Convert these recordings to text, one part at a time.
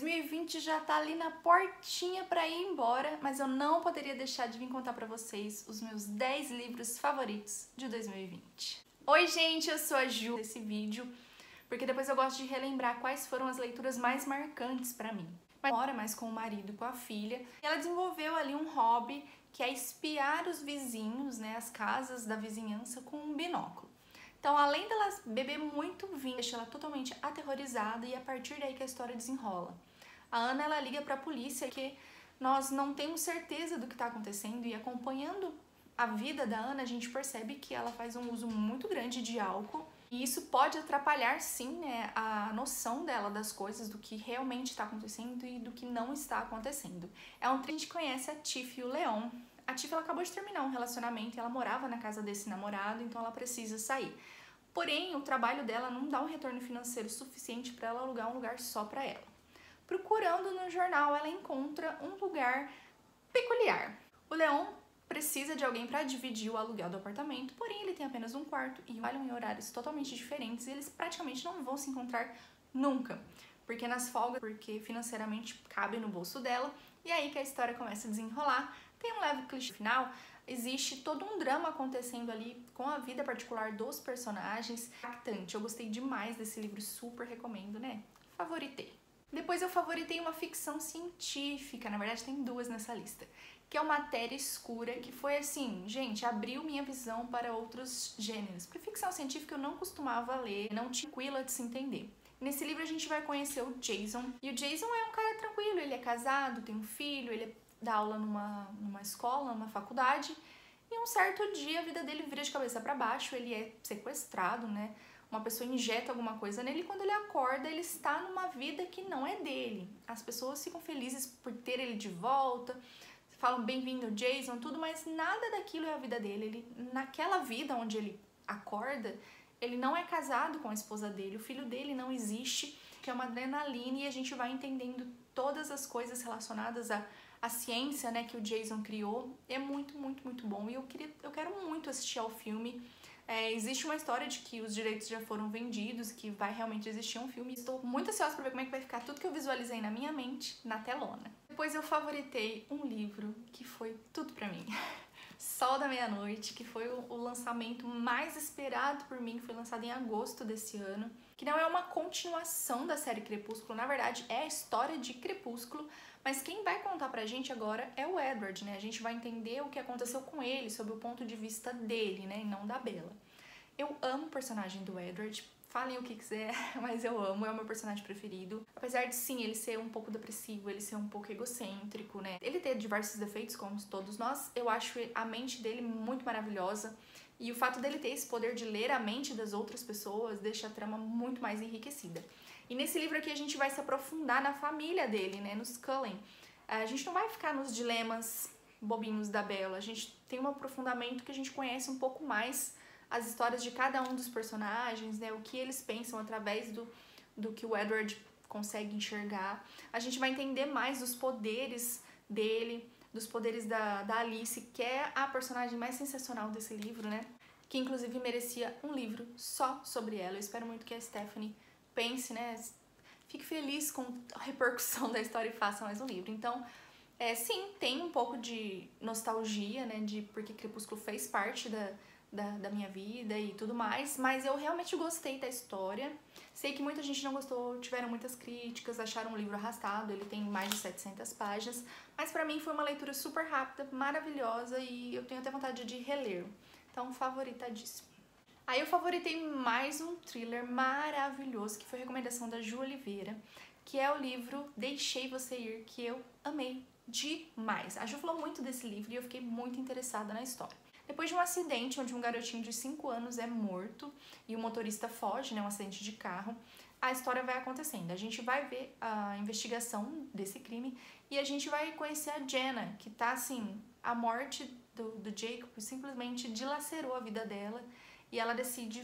2020 já tá ali na portinha pra ir embora, mas eu não poderia deixar de vir contar pra vocês os meus 10 livros favoritos de 2020. Oi gente, eu sou a Ju desse vídeo, porque depois eu gosto de relembrar quais foram as leituras mais marcantes pra mim. Mas mora mais com o marido e com a filha, e ela desenvolveu ali um hobby que é espiar os vizinhos, né, as casas da vizinhança com um binóculo. Então, além dela beber muito vinho, deixa ela totalmente aterrorizada e a partir daí que a história desenrola. A Ana, ela liga para a polícia que nós não temos certeza do que está acontecendo e acompanhando a vida da Ana, a gente percebe que ela faz um uso muito grande de álcool e isso pode atrapalhar, sim, né, a noção dela das coisas, do que realmente está acontecendo e do que não está acontecendo. É um que a gente conhece a Tiff e o Leon. A Tiff, ela acabou de terminar um relacionamento e ela morava na casa desse namorado, então ela precisa sair. Porém, o trabalho dela não dá um retorno financeiro suficiente para ela alugar um lugar só para ela. Procurando no jornal, ela encontra um lugar peculiar. O Leon precisa de alguém para dividir o aluguel do apartamento, porém ele tem apenas um quarto e trabalham em horários totalmente diferentes e eles praticamente não vão se encontrar nunca. Porque nas folgas, porque financeiramente cabe no bolso dela, e aí que a história começa a desenrolar. Tem um leve clichê final, existe todo um drama acontecendo ali com a vida particular dos personagens. Impactante, eu gostei demais desse livro, super recomendo, né? Favoritei. Depois eu favoritei uma ficção científica, na verdade tem duas nessa lista, que é o Matéria Escura, que foi assim, gente, abriu minha visão para outros gêneros. Porque ficção científica eu não costumava ler, não tinha tranquila de se entender. Nesse livro a gente vai conhecer o Jason, e o Jason é um cara tranquilo, ele é casado, tem um filho, ele dá aula numa escola, numa faculdade, e um certo dia a vida dele vira de cabeça para baixo, ele é sequestrado, né? Uma pessoa injeta alguma coisa nele e quando ele acorda ele está numa vida que não é dele. As pessoas ficam felizes por ter ele de volta, falam bem-vindo Jason, tudo, mas nada daquilo é a vida dele. Ele, naquela vida onde ele acorda, ele não é casado com a esposa dele, o filho dele não existe, que é uma adrenalina, e a gente vai entendendo todas as coisas relacionadas à ciência, né, que o Jason criou. É muito, muito, muito bom e eu quero muito assistir ao filme. Existe uma história de que os direitos já foram vendidos, que vai realmente existir um filme. Estou muito ansiosa para ver como é que vai ficar tudo que eu visualizei na minha mente, na telona. Depois eu favoritei um livro que foi tudo pra mim. Sol da Meia-Noite, que foi o lançamento mais esperado por mim, foi lançado em agosto desse ano, que não é uma continuação da série Crepúsculo, na verdade é a história de Crepúsculo, mas quem vai contar pra gente agora é o Edward, né? A gente vai entender o que aconteceu com ele, sob o ponto de vista dele, né, e não da Bella. Eu amo o personagem do Edward, falem o que quiser, mas eu amo, é o meu personagem preferido. Apesar de, sim, ele ser um pouco depressivo, ele ser um pouco egocêntrico, né? Ele ter diversos defeitos, como todos nós, eu acho a mente dele muito maravilhosa. E o fato dele ter esse poder de ler a mente das outras pessoas deixa a trama muito mais enriquecida. E nesse livro aqui a gente vai se aprofundar na família dele, né? Nos Cullen. A gente não vai ficar nos dilemas bobinhos da Bella, a gente tem um aprofundamento que a gente conhece um pouco mais as histórias de cada um dos personagens, né, o que eles pensam através do que o Edward consegue enxergar. A gente vai entender mais dos poderes dele, dos poderes da Alice, que é a personagem mais sensacional desse livro, né, que inclusive merecia um livro só sobre ela. Eu espero muito que a Stephanie pense, né, fique feliz com a repercussão da história e faça mais um livro. Então, sim, tem um pouco de nostalgia, né, de porque Crepúsculo fez parte da minha vida e tudo mais, mas eu realmente gostei da história. Sei que muita gente não gostou, tiveram muitas críticas, acharam o livro arrastado, ele tem mais de 700 páginas, mas pra mim foi uma leitura super rápida, maravilhosa e eu tenho até vontade de reler. Então, favoritadíssimo. Aí eu favoritei mais um thriller maravilhoso, que foi a recomendação da Ju Oliveira, que é o livro Deixei Você Ir, que eu amei demais. A Ju falou muito desse livro e eu fiquei muito interessada na história. Depois de um acidente onde um garotinho de 5 anos é morto e o motorista foge, né, um acidente de carro, a história vai acontecendo. A gente vai ver a investigação desse crime e a gente vai conhecer a Jenna, que tá assim, a morte do Jacob simplesmente dilacerou a vida dela e ela decide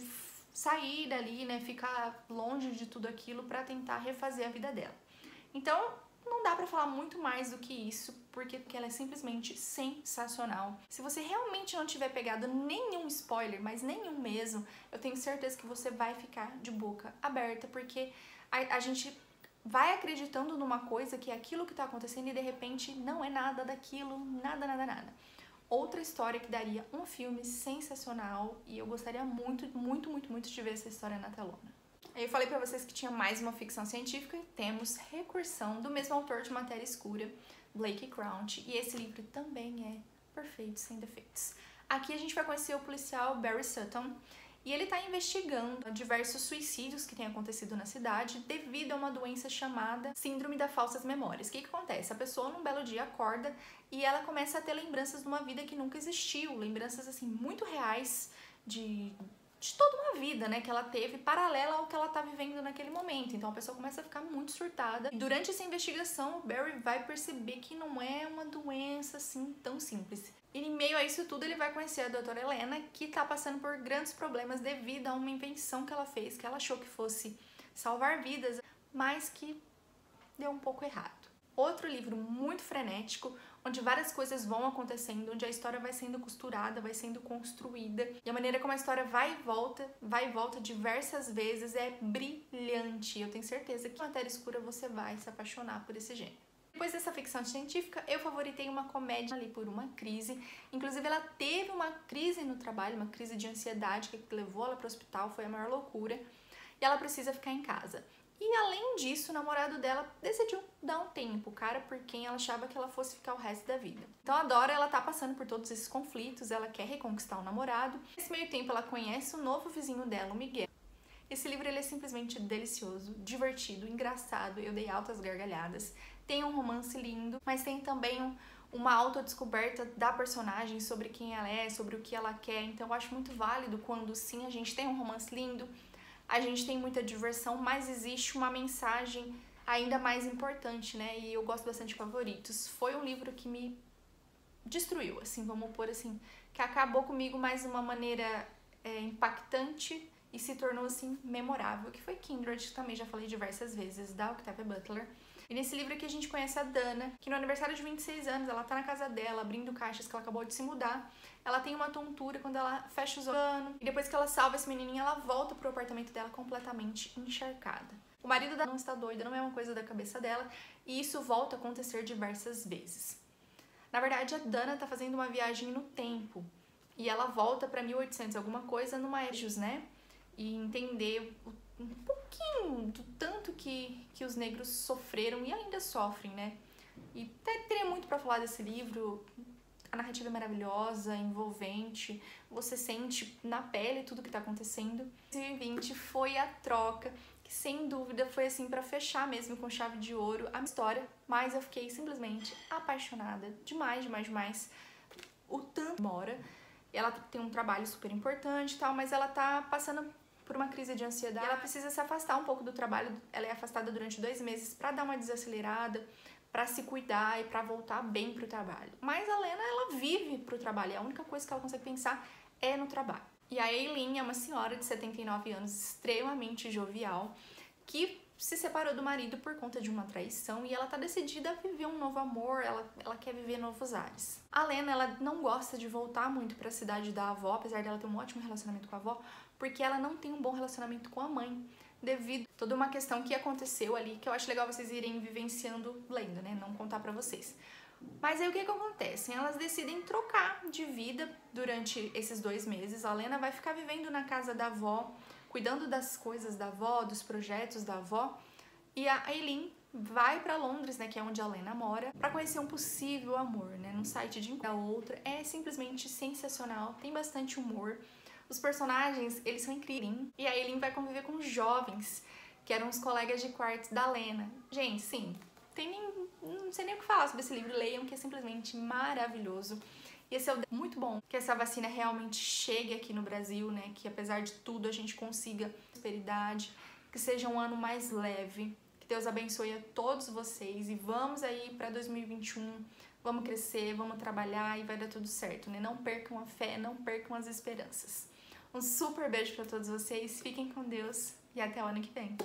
sair dali, né, ficar longe de tudo aquilo pra tentar refazer a vida dela. Então, não dá pra falar muito mais do que isso, porque ela é simplesmente sensacional. Se você realmente não tiver pegado nenhum spoiler, mas nenhum mesmo, eu tenho certeza que você vai ficar de boca aberta, porque a gente vai acreditando numa coisa que é aquilo que tá acontecendo e de repente não é nada daquilo, nada, nada, nada. Outra história que daria um filme sensacional e eu gostaria muito, muito, muito, muito de ver essa história na telona. Eu falei pra vocês que tinha mais uma ficção científica e temos Recursão, do mesmo autor de Matéria Escura, Blake Crouch, e esse livro também é perfeito, sem defeitos. Aqui a gente vai conhecer o policial Barry Sutton, e ele está investigando diversos suicídios que têm acontecido na cidade devido a uma doença chamada Síndrome das Falsas Memórias. O que acontece? A pessoa num belo dia acorda e ela começa a ter lembranças de uma vida que nunca existiu, lembranças assim muito reais de toda uma vida, né, que ela teve paralela ao que ela tá vivendo naquele momento. Então a pessoa começa a ficar muito surtada. E durante essa investigação, o Barry vai perceber que não é uma doença assim tão simples. E em meio a isso tudo, ele vai conhecer a doutora Helena, que tá passando por grandes problemas devido a uma invenção que ela fez, que ela achou que fosse salvar vidas, mas que deu um pouco errado. Outro livro muito frenético, onde várias coisas vão acontecendo, onde a história vai sendo costurada, vai sendo construída, e a maneira como a história vai e volta diversas vezes é brilhante. Eu tenho certeza que em Matéria Escura você vai se apaixonar por esse gênero. Depois dessa ficção científica, eu favoritei uma comédia ali por uma crise. Inclusive, ela teve uma crise no trabalho, uma crise de ansiedade que levou ela para o hospital, foi a maior loucura, e ela precisa ficar em casa. E além disso, o namorado dela decidiu dar um tempo, cara, por quem ela achava que ela fosse ficar o resto da vida. Então a Dora, ela tá passando por todos esses conflitos, ela quer reconquistar o namorado. Nesse meio tempo, ela conhece o novo vizinho dela, o Miguel. Esse livro ele é simplesmente delicioso, divertido, engraçado, eu dei altas gargalhadas. Tem um romance lindo, mas tem também uma autodescoberta da personagem sobre quem ela é, sobre o que ela quer. Então eu acho muito válido quando sim a gente tem um romance lindo, a gente tem muita diversão, mas existe uma mensagem ainda mais importante, né? E eu gosto bastante de favoritos. Foi um livro que me destruiu, assim, vamos pôr assim, que acabou comigo mais de uma maneira impactante e se tornou, assim, memorável, que foi Kindred, que também já falei diversas vezes, da Octavia Butler. E nesse livro aqui a gente conhece a Dana, que no aniversário de 26 anos, ela tá na casa dela, abrindo caixas, que ela acabou de se mudar. Ela tem uma tontura quando ela fecha os olhos. E depois que ela salva esse menininho, ela volta pro apartamento dela completamente encharcada. O marido dela não está doido, não é uma coisa da cabeça dela. E isso volta a acontecer diversas vezes. Na verdade, a Dana tá fazendo uma viagem no tempo. E ela volta pra 1800 alguma coisa numa Ejus, né? E entender um pouquinho do tanto que os negros sofreram e ainda sofrem, né? E até teria muito pra falar desse livro. A narrativa é maravilhosa, envolvente, você sente na pele tudo que tá acontecendo. 2020 foi a troca, que sem dúvida foi assim pra fechar mesmo com chave de ouro a minha história, mas eu fiquei simplesmente apaixonada demais, demais, demais. O tanto demora, ela tem um trabalho super importante e tal, mas ela tá passando por uma crise de ansiedade. Ela precisa se afastar um pouco do trabalho, ela é afastada durante 2 meses pra dar uma desacelerada, pra se cuidar e pra voltar bem pro trabalho. Mas a Lena, ela vive pro trabalho, e a única coisa que ela consegue pensar é no trabalho. E a Eileen é uma senhora de 79 anos, extremamente jovial, que se separou do marido por conta de uma traição e ela tá decidida a viver um novo amor, ela quer viver novos ares. A Lena, ela não gosta de voltar muito pra cidade da avó, apesar dela ter um ótimo relacionamento com a avó, porque ela não tem um bom relacionamento com a mãe, devido a toda uma questão que aconteceu ali, que eu acho legal vocês irem vivenciando lendo, né? Não contar pra vocês. Mas aí o que acontece? Elas decidem trocar de vida durante esses 2 meses. A Lena vai ficar vivendo na casa da avó, cuidando das coisas da avó, dos projetos da avó. E a Eileen vai pra Londres, né, que é onde a Lena mora, pra conhecer um possível amor, né, num site de encontro. A outra é simplesmente sensacional, tem bastante humor. Os personagens, eles são incríveis. E a Eileen vai conviver com jovens, que eram os colegas de quarto da Lena. Gente, sim, não sei nem o que falar sobre esse livro. Leiam, que é simplesmente maravilhoso. E esse é muito bom, que essa vacina realmente chegue aqui no Brasil, né? Que apesar de tudo a gente consiga prosperidade, que seja um ano mais leve. Que Deus abençoe a todos vocês e vamos aí para 2021. Vamos crescer, vamos trabalhar e vai dar tudo certo, né? Não percam a fé, não percam as esperanças. Um super beijo para todos vocês, fiquem com Deus e até o ano que vem.